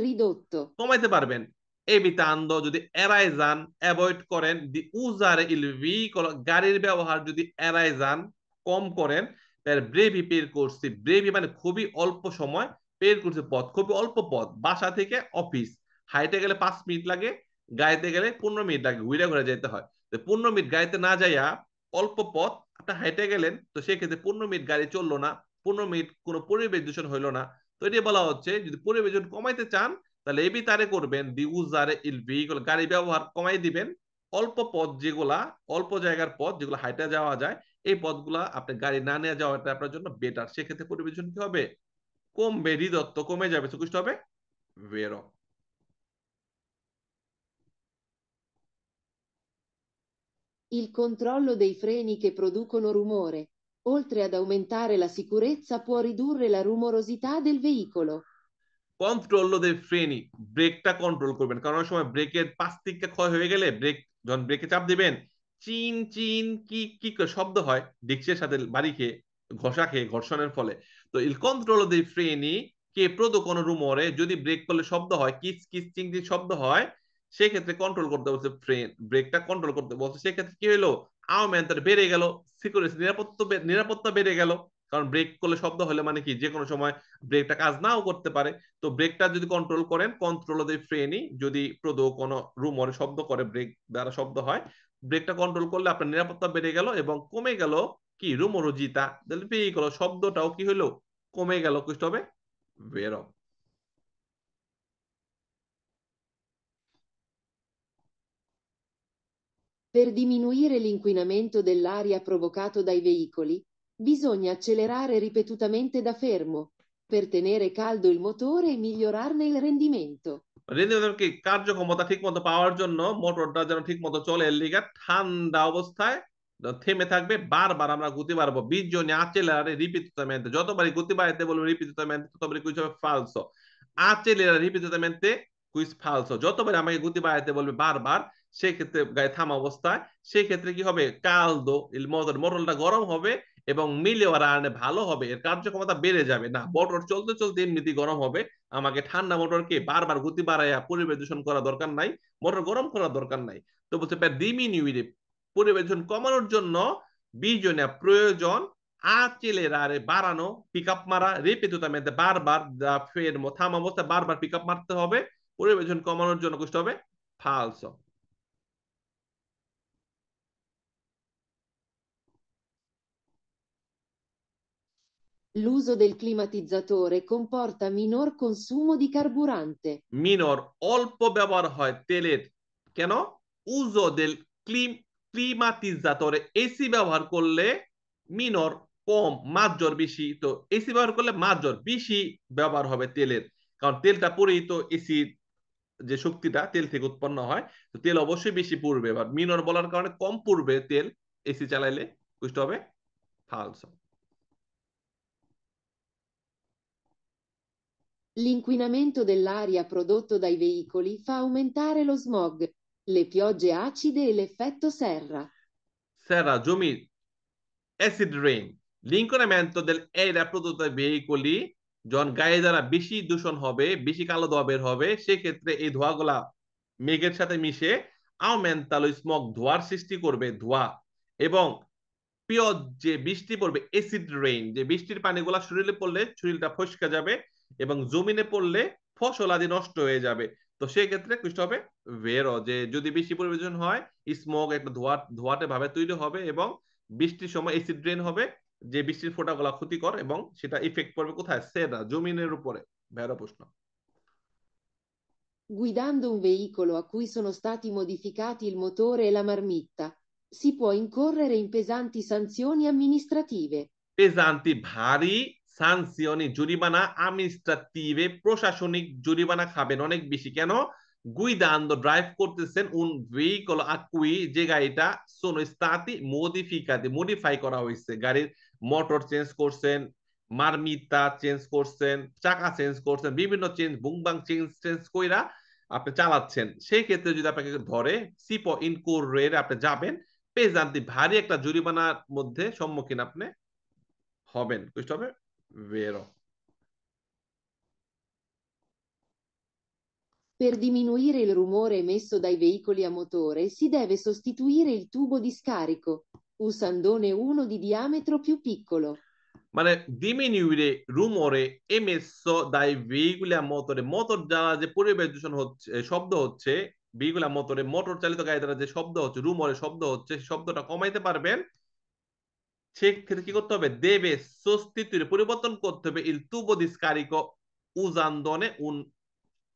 Ridotto. কমাইতে পারবেন। এবিতান্দ যদি এড়াই যান, অ্যাভয়েড করেন, দি উজারে ইল ভেহিকল গাড়ির ব্যবহার যদি এড়াই যান, কম করেন, তার ব্রেভি পের করছি, ব্রেভি মানে খুবই অল্প সময়, পের করছে পথ খুবই অল্প পথ, বাসা থেকে অফিস হাইটে গেলে 5 মিনিট লাগে, গাড়িতে গেলে 15 মিনিট লাগে, ঘুরে ঘুরে যেতে হয়। তো 15 মিনিট গাড়িতে না যাইয়া অল্প পথ আপনি হাইটে গেলেন, তো সেক্ষেত্রে 15 মিনিট গাড়ি চললো না, 15 মিনিট কোনো পরিবেশ দূষণ হইলো না। তো এটি বলা হচ্ছে যদি পরিবেশ দূষণ কমাইতে চান, তাহলে এবি তারে করবেন দি উজারে ইল ভেহিকল গাড়ি ব্যবহার কমাই দিবেন, অল্প পথ যেগুলা, অল্প জায়গার পথ যেগুলো হাইটা যাওয়া যায়, এই পথগুলা আপনি গাড়ি না নিয়ে যাওয়াটা আপনার জন্য বেটার, সেক্ষেত্রে পরিবেশন কি হবে, কমবে, হৃদত্ব কমে যাবে, সুকুষ্ট হবে ভেরো। Il controllo dei freni che producono rumore, oltre ad aumentare la sicurezza, può ridurre la rumorosità del veicolo. Control দে ফ্রেনি, ব্রেকটা কন্ট্রোল করবেন, কারণ অনেক সময় ব্রেকের পাঁচ দিকটা ক্ষয় হয়ে গেলে ব্রেক, যখন ব্রেকে চাপ দিবেন চিন চিন কি কি করে শব্দ হয়, ডিক্সের সাথে বাড়ি খেয়ে, ঘষা খেয়ে, ঘর্ষণের ফলে। তো ইল কন্ট্রোল দে ফ্রেনি কে প্রদো কোনো রুমরে, যদি ব্রেক করলে শব্দ হয়, কিচ কিচ চিং চিং শব্দ হয়, সেক্ষেত্রে কন্ট্রোল করতে বলছে ফ্রেন, ব্রেকটা কন্ট্রোল করতে বলছে, সেক্ষেত্রে কি হলো, আওমেন্টার বেড়ে গেল, সিকিউরিটি নিরাপত্তা নিরাপত্তা বেড়ে গেল। কারণ ব্রেক করলে শব্দ হলে মানে কি যে কোনো সময় ব্রেকটা কাজ নাও করতে পারে। তো ব্রেকটা যদি কন্ট্রোল করেন, কন্ট্রোল ওদের ফ্রেনি যদি প্রদো কোনো রুমরে শব্দ করে, ব্রেক দ্বারা শব্দ হয়, ব্রেকটা কন্ট্রোল করলে আপনার নিরাপত্তা বেড়ে গেল এবং কমে গেল কি রুমরোজিতা, পেয়ে গেল শব্দটাও কি হলো, কমে গেল, কুষ্ট হবে বেরো। Per diminuire l'inquinamento dell'aria provocato dai veicoli, bisogna accelerare ripetutamente da fermo, per tenere caldo il motore e migliorarne il rendimento. রেঞ্জকে কার্যক্ষমতা ঠিক মতো পাওয়ার জন্য মোটরটা যেন ঠিক মতো চলে, এর লিগা ঠান্ডা অবস্থায় থেমে থাকবে, বারবার আমরা গতি বাড়াবো, 20 জনে accelerare ripetutamente, যতবারই গতি বাড়াইতে বলবো ripetutamente, ততবারই কুইজ হবে ফালসো। accelerare ripetutamente কুইজ ফালসো, যতবারই আমাকে গতি বাড়াইতে বলবে বারবার, সেক্ষেত্রে গাড়ি থামা অবস্থায়, সেক্ষেত্রে কি হবে, কালদো ইল মোটর, মোটরটা গরম হবে এবং মিলিওয়ার আনে ভালো হবে, এর কার্যক্ষমতা বেড়ে যাবে না, মোটর চলতে চলতে এমনিতেই গরম হবে। আমাকে ঠান্ডা মোটরকে বারবার গতি বাড়াইয়া পরিবেশ দূষণ করা দরকার নাই, মোটর গরম করার দরকার নাই। তো বলছে ডিমিনিউইরে, পরিবেশ দূষণ কমানোর জন্য বিজনে প্রয়োজন accelerare বাড়ানো, পিক আপ মারা, রিপিটুতামেন্তে বারবার, দা ফেরমো থাম অবস্থায় বারবার পিক আপ মারতে হবে, পরিবেশ দূষণ কমানোর জন্য কষ্ট হবে ফালসো। L'uso del climatizzatore comporta minor consumo di carburante. Minor অল্প ব্যবহার হয় তেলের। কেন? উজো দেল ক্লিমাতিজাতরে এসি ব্যবহার করলে মিনর কম, মাজ্জর বেশি। তো এসি ব্যবহার করলে মাজ্জর বেশি ব্যবহার হবে তেলের, কারণ তেলটা পুরেই তো এসি, যে শক্তিটা তেল থেকে উৎপন্ন হয়, তো তেল অবশ্যই বেশি পুড়বে। এবার মিনর বলার কারণে কম পুড়বে তেল এসি চালাইলে, বুঝতে হবে ফালসো। L'inquinamento dell'aria prodotto dai veicoli fa aumentare lo smog, le piogge acide e l'effetto serra. সেরা জমি acid rain, l'inquinamento dell'aria prodotto dai veicoli, যখন গাড়ি দ্বারা বেশি দূষণ হবে, বেশি কালো ধোঁয়া বের হবে, সেক্ষেত্রে এই ধোঁয়াগুলা মেঘের সাথে মিশে আউমেন্টাল স্মগ, ধোঁয়ার সৃষ্টি করবে, ধোঁয়া। এবং পিওর যে বৃষ্টি পড়বে, অ্যাসিড রেইন, যে বৃষ্টির পানিগুলা শরীরে পড়লে শরীরটা ফসকে যাবে এবং জমিনে পড়লে ফসল আদি নষ্ট হয়ে যাবে। তো সেক্ষেত্রে কিছু হবে ভেরো, যে যদি বেশি পরিবেশন হয়, স্মোক একটা ধোঁয়াটে ভাবে তৈরি হবে এবং বৃষ্টির সময় অ্যাসিড রেইন হবে, যে বৃষ্টির ফোঁটাগুলা ক্ষতিকর এবং সেটা ইফেক্ট পড়বে কোথায়? সেটা জমিনের উপরে। ভেরো প্রশ্ন। Guidando un veicolo a cui sono stati modificati il motore e la marmitta, si può incorrere in pesanti sanzioni amministrative. পেজান্তি ভারী, সানসিয়নি জরিমানা, আমিনিস্ট্রাটিভে প্রশাসনিক জরিমানা খাবেন অনেক বেশি। কেন? গুইদান্দো ড্রাইভ করতেছেন উন ভেহিকল আকুই, যে গাড়িটা সোনো স্তাতি মডিফিকাতি, মডিফাই করা হয়েছে, গাড়ির মোটর চেঞ্জ করছেন, মারমিতা চেঞ্জ করছেন, চাকা চেঞ্জ করছেন, বিভিন্ন চেঞ্জ বুংবাং চেঞ্জ চেঞ্জ কইরা আপনি চালাচ্ছেন। সেই ক্ষেত্রে যদি আপনাকে ধরে সিপো ইনকোরের আপনি যাবেন, পেজান্তি ভারী একটা জরিমানার মধ্যে সম্মুখীন আপনি হবেন। বুঝতে হবে vero। Per diminuire il rumore emesso dai veicoli a motore si deve sostituire il tubo di scarico, usandone uno di diametro più piccolo. মানে diminuire rumore emesso dai veicoli a motore, motor দ্বারা যে পরিবেশ দূষণ হচ্ছে, শব্দ হচ্ছে, veicoli a motore, motor চালিত গাড়ি দ্বারা যে শব্দ হচ্ছে, রুমরে শব্দ হচ্ছে, শব্দটা কমাইতে পারবেন। সেক্ষেত্রে কি করতে হবে? দেবে sostituire, পরিবর্তন করতে হবে il tubo di scarico usandone un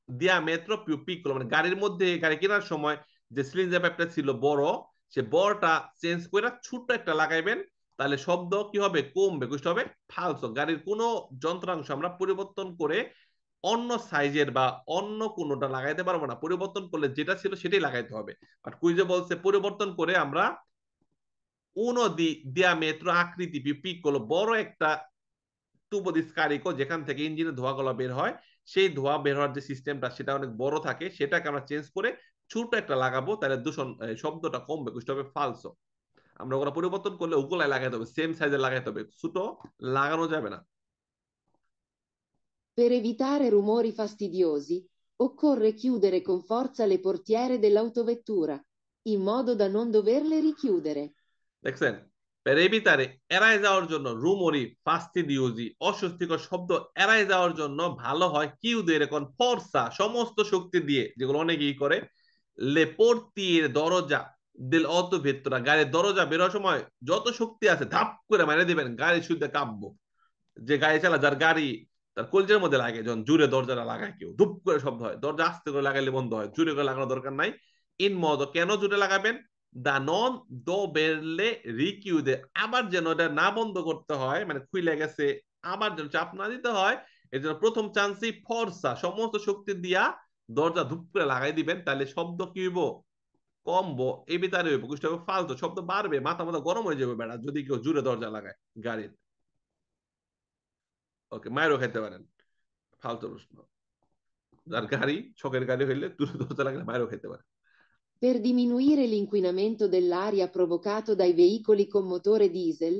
diametro più piccolo, মানে গাড়ির মধ্যে, গাড়ি কেনার সময় যে সিলিন্ডার পাইপটা ছিল বড়, সে বড়টা চেঞ্জ করে ছোট্ট একটা লাগাইবেন, তাহলে শব্দ কি হবে? কমবে। বুঝতে হবে ফালসো। গাড়ির কোনো যন্ত্রাংশ আমরা পরিবর্তন করে অন্য সাইজের বা অন্য কোনোটা লাগাইতে পারবো না, পরিবর্তন করলে যেটা ছিল সেটাই লাগাইতে হবে। আর কুইজে বলছে পরিবর্তন করে আমরা উনো দি diametro আকৃতি পিকলো, বড় একটা তুবো দি স্কারিকো, যেখান থেকে ইঞ্জিনের ধোঁয়াগুলো বের হয়, সেই ধোঁয়া বের হওয়ার যে সিস্টেমটা সেটা অনেক বড় থাকে, সেটাকে আমরা চেঞ্জ করে ছোট একটা লাগাবো, তাহলে দূষণ শব্দটা কমবে। বুঝতে হবে ফালসো। আমরা ওগুলো পরিবর্তন করলে ওগুলাই লাগাইতে হবে, সেম সাইজে লাগাইতে হবে, ছোট লাগানো যাবে না। Per evitare rumori fastidiosi, occorre chiudere con forza le portiere dell'autovettura, in modo da non doverle richiudere. দেখছেন? পেরেবিতারে এড়ায় যাওয়ার জন্য, রুমরি ফাস্টিডিওজি অস্বস্তিকর শব্দ এড়ায় যাওয়ার জন্য ভালো হয় কিউদের এখন ফর্সা, সমস্ত শক্তি দিয়ে, যেগুলো অনেকেই করে, লে পোর্তির দরজা দিল অত ভেতরা, গাড়ির দরজা বেরোর সময় যত শক্তি আছে ধাপ করে মেরে দিবেন, গাড়ি শুদ্ধ কাঁপবো। যে গাড়ি চালা, যার গাড়ি তার কলজের মধ্যে লাগে, যখন জুড়ে দরজাটা লাগায় কেউ, ধুপ করে শব্দ হয়, দরজা আস্তে করে লাগাইলে বন্ধ হয়, জুড়ে করে লাগানোর দরকার নাই। ইন মদ, কেন জুড়ে লাগাবেন? দা নন দো বেরলে রিকিউদে, আবার যেন এটা না বন্ধ করতে হয়, মানে খুইলে গেছে, আবার যেন চাপ না দিতে হয়, এর জন্য প্রথম চান্সই ফর্সা, সমস্ত শক্তি দিয়া দরজা ধুপ করে লাগাই দিবেন, তাহলে শব্দ কি হইব? কমবো। এই বিতারে হইব। বুঝতে হবে ফালতু শব্দ বাড়বে, মাথা মাথা গরম হয়ে যাবে বেড়া, যদি কেউ জুড়ে দরজা লাগায় গাড়ির। ওকে, মায়েরও খাইতে পারেন। ফালতু প্রশ্ন। যার গাড়ি শখের গাড়ি হইলে দূরে দরজা লাগলে মায়েরও খেতে পারে। Per diminuire l'inquinamento dell'aria provocato dai veicoli con motore diesel,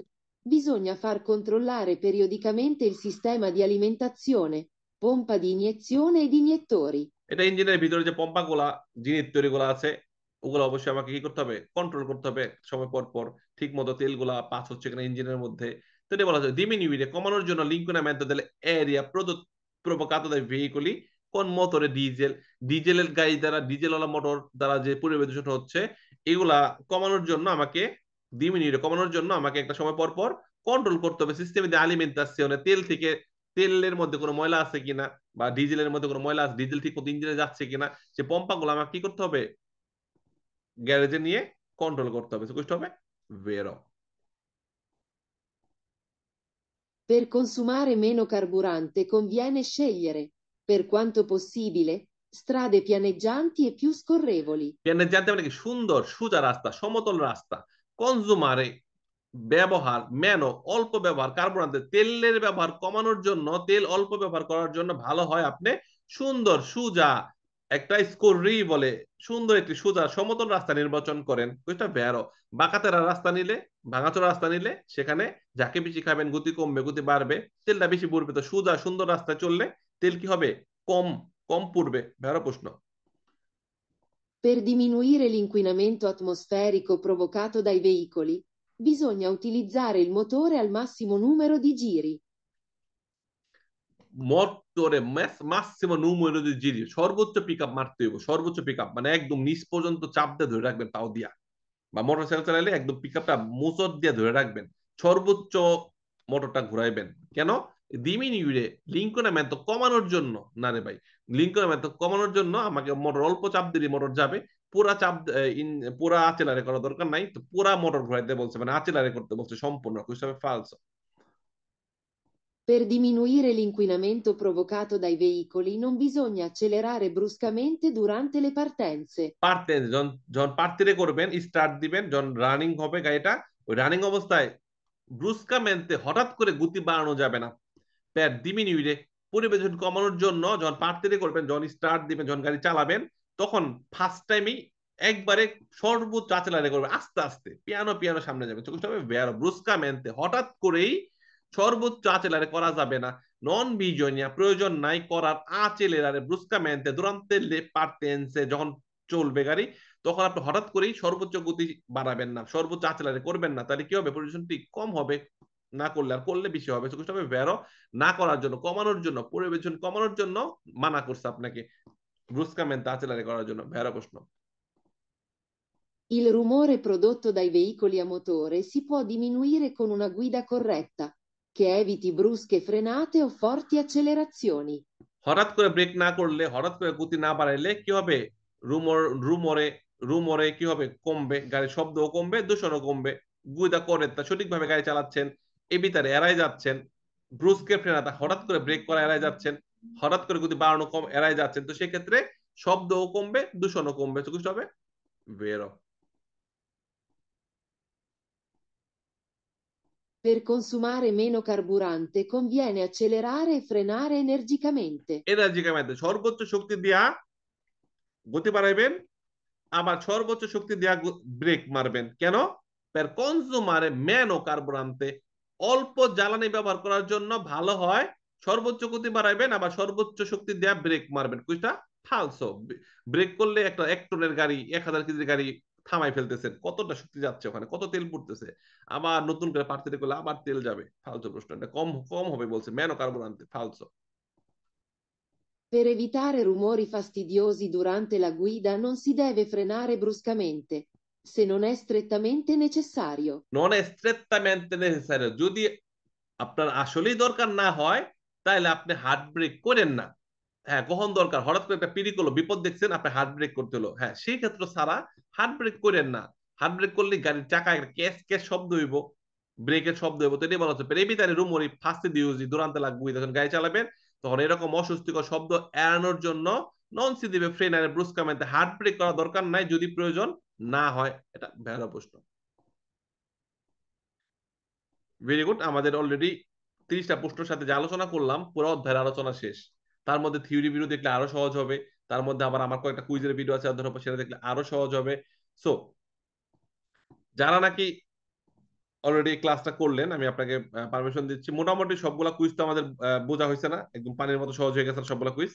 bisogna far controllare periodicamente il sistema di alimentazione, pompa di iniezione ed iniettori. এটা ইঞ্জিনের ভিতরে যে পম্পা গুলা, জিনিস তৈরি গুলা আছে, ওগুলো অবশ্যই আমাকে কি করতে হবে? কন্ট্রোল করতে হবে সময় পর পর, ঠিক মতো তেল গুলা পাস হচ্ছে কিনা ইঞ্জিনের মধ্যে। তো এটা বলা যায় ডিমিনিউইরে, কমানোর জন্য l'inquinamento dell'aria provocato dai veicoli con motore diesel, ডিজেলের গাড়ি দ্বারা, ডিজেলওয়ালা মোটর দ্বারা যে পরিবেশ দূষণ হচ্ছে, এগুলা কমানোর জন্য আমাকে, ডিমিনিউইরে কমানোর জন্য আমাকে একটা সময় পর পর কন্ট্রোল করতে হবে সিস্টেমে দিয়ে আলিমেন্টাসিওনে, তেল থেকে তেলের মধ্যে কোনো ময়লা আছে কিনা বা ডিজেলের মধ্যে কোনো ময়লা আছে, ডিজেল ঠিক মতো ইঞ্জিনে যাচ্ছে কিনা, সে পম্পাগুলো আমাকে কি করতে হবে, গ্যারেজে নিয়ে কন্ট্রোল করতে হবে। questo হবে vero। Per consumare meno carburante conviene scegliere, per quanto possibile, strade pianeggianti e più scorrevoli. ট্রেনের জানতে মানে কি, সুন্দর সোজা রাস্তা, সমতল রাস্তা। কনজুমারে ব্যবহার, মেনো অল্প ব্যবহার, কার্বোহাইড্রেট তেলের ব্যবহার কমানোর জন্য, তেল অল্প ব্যবহার করার জন্য ভালো হয় আপনি সুন্দর সোজা একটা স্কোরি বলে সুন্দর একটি সোজা সমতল রাস্তা নির্বাচন করেন। ওইটা বেরো, বাঁকাতেরা রাস্তা নিলে, ভাঙাচোরা রাস্তা নিলে সেখানে যাকে বেশি খাবেন গতি কমবে, গতি বাড়বে, তেলটা বেশি পড়বে। তো সোজা সুন্দর রাস্তায় চললে তেল কি হবে, কম কম পড়বে। বেরো প্রশ্ন। Per diminuire l'inquinamento atmosferico provocato dai veicoli, bisogna utilizzare il motore al massimo numero di giri. মোটরে মাসিমো নুমেরো দি জিরি, সর্বোচ্চ পিক আপ মারতে হইব। সর্বোচ্চ পিক আপ মানে একদম নিচ পর্যন্ত চাপ দিয়ে ধরে রাখবেন পাও দিয়া, বা মোটর সাইকেল চালাইলে একদম পিক আপটা মোচর দিয়ে ধরে রাখবেন, সর্বোচ্চ মোটরটা ঘুরাইবেন। কেন? দিমিনিউরে লিঙ্কনামেন্ট কমানোর জন্য না রে ভাই, লিঙ্কনামেন্ট কমানোর জন্য আমাকে মোটর অল্প চাপ দিলে মোটর যাবে, পুরা চাপ পুরা আচেলারে করা দরকার নাই। তো পুরা মোটর ঘুরাইতে বলছে, মানে আচেলারে করতে বলছে সম্পূর্ণ, হিসাবে ফালস। Per diminuire l'inquinamento provocato dai veicoli non bisogna accelerare bruscamente durante le partenze. পারতেন যখন যখন পারতেরে করবেন, স্টার্ট দিবেন, যখন রানিং হবে গাড়িটা, ওই রানিং অবস্থায় ব্রুস্কামেন্টে হঠাৎ করে গতি বাড়ানো যাবে না। প্যার ডিমিনিউরে পরিবেশন কমানোর জন্য যখন পারতেরে করবেন, যখন স্টার্ট দিবেন, যখন গাড়ি চালাবেন, তখন ফার্স্ট টাইমেই একবারে সর্বোচ্চ আচলারে করবে, আস্তে আস্তে পিয়ানো পিয়ানো সামনে যাবে। চোখটা হবে ভেরো, ব্রুস্কামেন্টে হঠাৎ করেই সর্বোচ্চ আচেলারে করা যাবে না। নন বিজনিয়া প্রয়োজন নাই করার আচেলারে ব্রুস্কামেন্টে দুরান্তে লে পারতেন্সে যখন চলবে গাড়ি, তখন আপনি হঠাৎ করেই সর্বোচ্চ গতি বাড়াবেন না, সর্বোচ্চ আচেলারে করবেন না। তাহলে কি হবে, পরিবেশনটি কম হবে, না করলে। আর করলে বেশি হবে। চোখটা হবে ভেরো, না করার জন্য, কমানোর জন্য, পরিবেশন কমানোর জন্য মানা করছে আপনাকে ব্রুস্কামেন্টে আচেলারে করার জন্য। ভেরো প্রশ্ন। Il rumore prodotto dai veicoli a motore si può diminuire con una guida corretta, che eviti brusche frenate o forti accelerazioni. হঠাৎ করে ব্রেক না করলে, হঠাৎ করে গতি না বাড়াইলে কি হবে, রুমর রুমরে রুমরে কি হবে, কমবে, গাড়ির শব্দও কমবে, দূষণও কমবে। গুইদা করে তা সঠিকভাবে গাড়ি চালাচ্ছেন, এ ভিতরে এড়াই যাচ্ছেন, ব্রুসকে ফ্রেনাতা হঠাৎ করে ব্রেক করা এড়াই যাচ্ছেন, হঠাৎ করে গতি বাড়ানো কম এড়াই যাচ্ছেন। তো সেক্ষেত্রে শব্দও কমবে, দূষণও কমবে। তো কিছু হবে বেরো। Per consumare meno carburante conviene accelerare e frenare energicamente. Energy কামাইতে সর্বোচ্চ শক্তি দিয়া গতি বাড়াইবেন, আবার সর্বোচ্চ শক্তি দিয়া ব্রেক মারবেন। কেন? পের কনজুমারে মেনো কার্বোরান্তে, অল্প জ্বালানি ব্যবহার করার জন্য ভালো হয় সর্বোচ্চ গতি বাড়াইবেন, আবার সর্বোচ্চ শক্তি দিয়া ব্রেক মারবেন। কুইটা ফালসো। ব্রেক করলে একটা 1 টনের গাড়ি, 1000 কেজির গাড়ি থামাই ফেলতেছেন, কতটা শক্তি যাচ্ছে ওখানে, কত তেল পড়তেছে, আবার নতুন করে পার্থিতে করলে আবার তেল যাবে। ফালসো প্রশ্ন, এটা কম কম হবে বলছে, মেনো কার্বোরান্তে। ফালসো। Per evitare rumori fastidiosi durante la guida non si deve frenare bruscamente, se non è strettamente necessario. নন স্ট্রেটমেন্ট নেসেসারি, যদি আপনার আসলেই দরকার না হয় তাহলে আপনি হার্ড ব্রেক করেন না। হ্যাঁ, কখন দরকার, হঠাৎ করে একটা পিরিক হলো, বিপদ দেখছেন, আপনি হার্ড ব্রেক করতে হলো, হ্যাঁ সেই ক্ষেত্রে সারা হার্ড ব্রেক করেন না। হার্ড ব্রেক করলে গাড়ির চাকা একটা ক্যাশ ক্যাশ শব্দ হইব, ব্রেকের শব্দ হইব। তো এটাই বলা হচ্ছে প্রেমী তার রুমরি ফার্স্টে দিউজি দুরান্তে লাগবে, যখন গাড়ি চালাবেন তখন এরকম অস্বস্তিকর শব্দ এড়ানোর জন্য নন সি দিবে ফ্রেনারে ব্রুস্কামেন্টে হার্ড ব্রেক করা দরকার নাই যদি প্রয়োজন না হয়। এটা ভেড়া প্রশ্ন। Very good. আমাদের অলরেডি 30টা প্রশ্নের সাথে যে আলোচনা করলাম, পুরো অধ্যায়ের আলোচনা শেষ। তার মধ্যে থিওরি ভিডিও দেখলে আরো সহজ হবে, তার মধ্যে আবার আমার কয়েকটা কুইজের ভিডিও আছে অধ্যায়ের উপর, সেটা দেখলে আরো সহজ হবে। সো যারা নাকি অলরেডি ক্লাসটা করলেন, আমি আপনাকে পারমিশন দিচ্ছি। মোটামুটি সবগুলা কুইজ তো আমাদের বোঝা হয়েছে না, একদম পানির মতো সহজ হয়ে গেছে সবগুলা কুইজ।